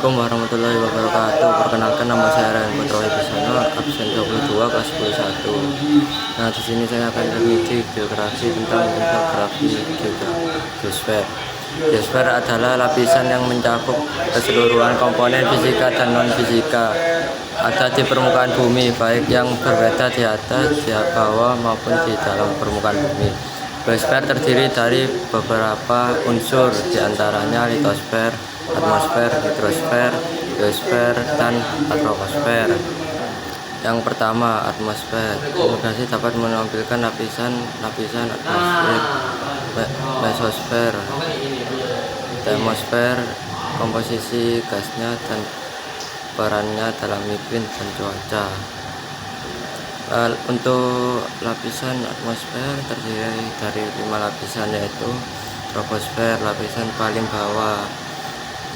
Assalamualaikum warahmatullahi wabarakatuh. Perkenalkan, nama saya Ryan Putra Wibisono, absen 22 kelas 11. Nah, di sini saya akan meneliti geografi tentang infografi geosfer. Geosfer adalah lapisan yang mencakup keseluruhan komponen fisika dan non-fisika ada di permukaan bumi, baik yang berbeda di atas, di bawah maupun di dalam permukaan bumi. Geosfer terdiri dari beberapa unsur, diantaranya litosfer, atmosfer, hidrosfer, geosfer, dan troposfer. Yang pertama, atmosfer. Geografi dapat menampilkan lapisan atmosfer, mesosfer, termosfer, komposisi gasnya dan perannya dalam iklim dan cuaca. Untuk lapisan atmosfer terdiri dari 5 lapisan, yaitu troposfer, lapisan paling bawah.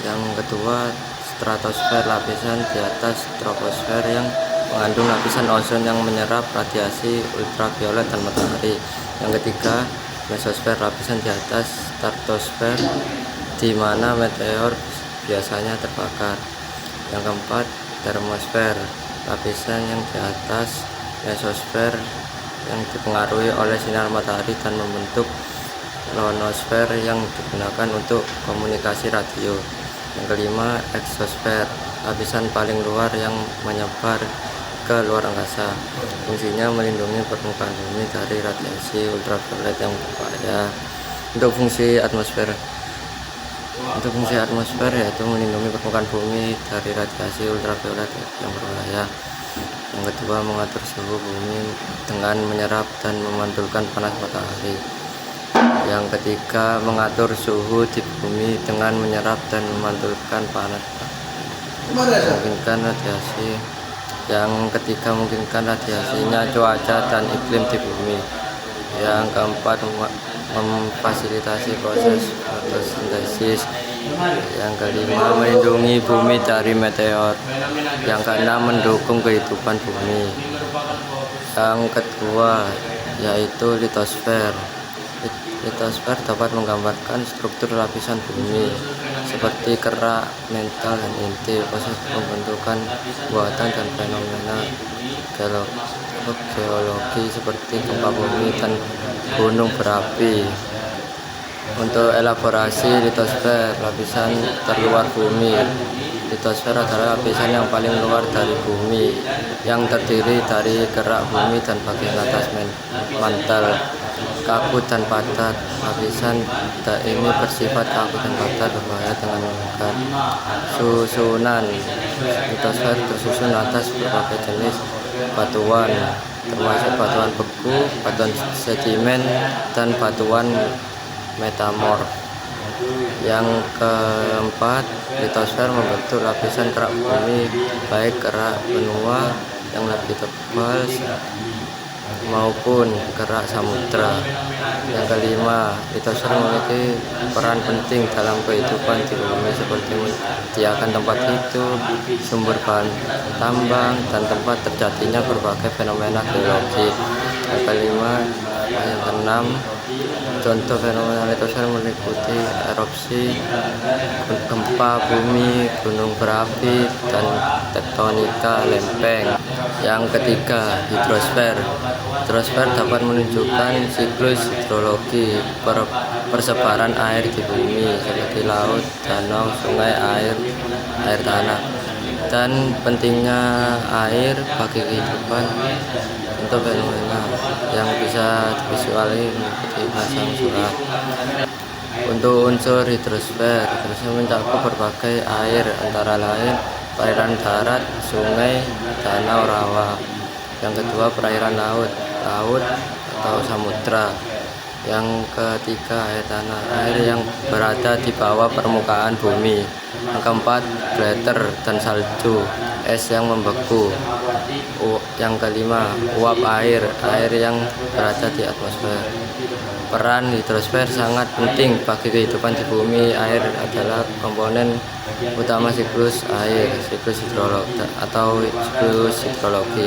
Yang kedua, stratosfer, lapisan di atas troposfer yang mengandung lapisan ozon yang menyerap radiasi ultraviolet dan matahari. Yang ketiga, mesosfer, lapisan di atas stratosfer di mana meteor biasanya terbakar. Yang keempat, termosfer, lapisan yang di atas mesosfer yang dipengaruhi oleh sinar matahari dan membentuk ionosfer yang digunakan untuk komunikasi radio. Yang kelima, eksosfer, lapisan paling luar yang menyebar ke luar angkasa. Fungsinya melindungi permukaan bumi dari radiasi ultraviolet yang berbahaya. Untuk fungsi atmosfer yaitu melindungi permukaan bumi dari radiasi ultraviolet yang berbahaya. Yang kedua, mengatur suhu bumi dengan menyerap dan memantulkan panas matahari. Yang ketiga, mengatur suhu di bumi dengan menyerap dan memantulkan panas memungkinkan radiasi. Yang ketiga, memungkinkan radiasinya cuaca dan iklim di bumi. Yang keempat, memfasilitasi proses fotosintesis. Yang kelima, melindungi bumi dari meteor. Yang keenam, mendukung kehidupan bumi. Yang kedua yaitu litosfer. Litosfer dapat menggambarkan struktur lapisan bumi seperti kerak, mantel, dan inti, proses pembentukan buatan dan fenomena geologi seperti gempa bumi dan gunung berapi. Untuk elaborasi litosfer, lapisan terluar bumi. Litosfer adalah lapisan yang paling luar dari bumi yang terdiri dari kerak bumi dan bagian atas mantel, kaku dan padat. Lapisan ini bersifat kaku dan padat, berbahaya dengan menekan. Susunan litosfer tersusun atas berbagai jenis batuan, termasuk batuan beku, batuan sedimen, dan batuan metamorf. Yang keempat, litosfer membentuk lapisan kerak bumi, baik kerak benua yang lebih tebal maupun kerak samudra. Yang kelima, litosfer memiliki peran penting dalam kehidupan di bumi seperti menyediakan tempat hidup, sumber bahan tambang, dan tempat terjadinya berbagai fenomena geologi. Yang kelima, yang keenam, contoh fenomena litosfer meliputi erupsi, gempa bumi, gunung berapi, dan tektonika lempeng. Yang ketiga, hidrosfer. Hidrosfer dapat menunjukkan siklus hidrologi persebaran air di bumi seperti laut, danau, sungai, air tanah, dan pentingnya air bagi kehidupan. Untuk fenomena yang bisa divisualisasi mengikuti pasang surut. Untuk unsur hidrosfer mencakup berbagai air, antara lain perairan darat, sungai, danau, rawa. Yang kedua, perairan laut atau samudra. Yang ketiga, air tanah, air yang berada di bawah permukaan bumi. Yang keempat, glacier dan salju, es yang membeku. Yang kelima, uap air yang berada di atmosfer. Peran hidrosfer sangat penting bagi kehidupan di bumi. Air adalah komponen utama siklus hidrologi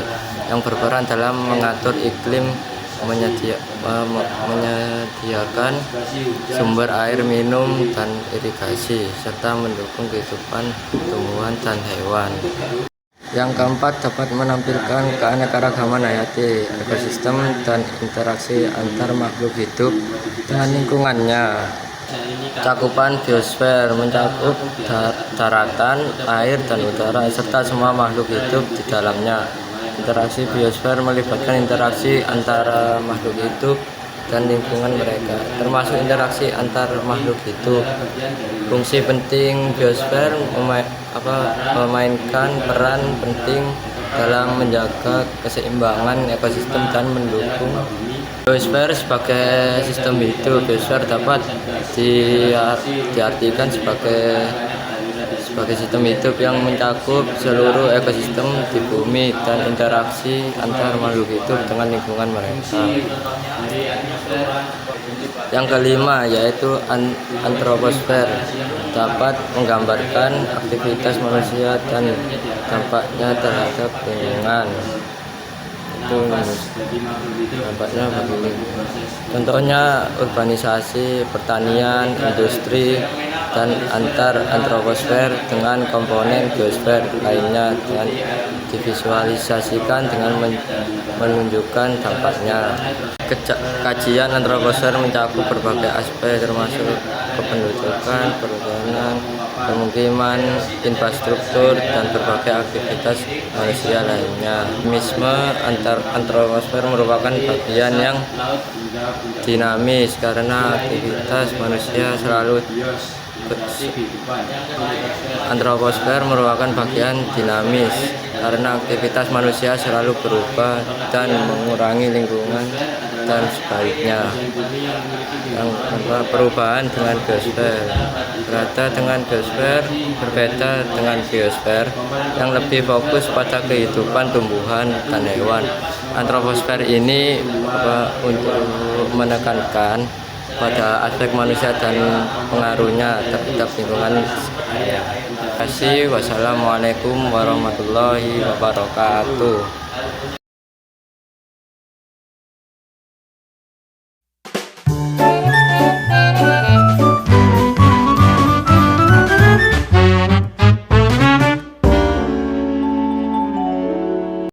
yang berperan dalam mengatur iklim menyediakan sumber air minum dan irigasi, serta mendukung kehidupan tumbuhan dan hewan. Yang keempat, dapat menampilkan keanekaragaman hayati, ekosistem, dan interaksi antar makhluk hidup dan lingkungannya. Cakupan biosfer mencakup daratan, air, dan udara, serta semua makhluk hidup di dalamnya. Interaksi biosfer melibatkan interaksi antara makhluk hidup dan lingkungan mereka, termasuk interaksi antar makhluk hidup. Fungsi penting biosfer memainkan peran penting dalam menjaga keseimbangan ekosistem dan mendukung biosfer sebagai sistem hidup. Biosfer dapat diartikan sebagai sistem hidup yang mencakup seluruh ekosistem di bumi dan interaksi antar makhluk hidup dengan lingkungan mereka. Yang kelima, yaitu antroposfer, dapat menggambarkan aktivitas manusia dan dampaknya terhadap lingkungan. Itu dampaknya bagi lingkungan. Contohnya urbanisasi, pertanian, industri, dan antroposfer dengan komponen biosfer lainnya, dan divisualisasikan dengan menunjukkan dampaknya. Kajian antroposfer mencakup berbagai aspek, termasuk kependudukan, perhutanan, pemukiman, infrastruktur, dan berbagai aktivitas manusia lainnya. Antroposfer merupakan bagian yang dinamis karena aktivitas manusia selalu Antroposfer merupakan bagian dinamis karena aktivitas manusia selalu berubah dan mengurangi lingkungan, dan sebaliknya. Yang perubahan dengan biosfer berbeda dengan biosfer yang lebih fokus pada kehidupan tumbuhan dan hewan. Antroposfer ini untuk menekankan pada aspek manusia dan pengaruhnya terhadap lingkungan. Terima kasih. Wassalamualaikum warahmatullahi wabarakatuh.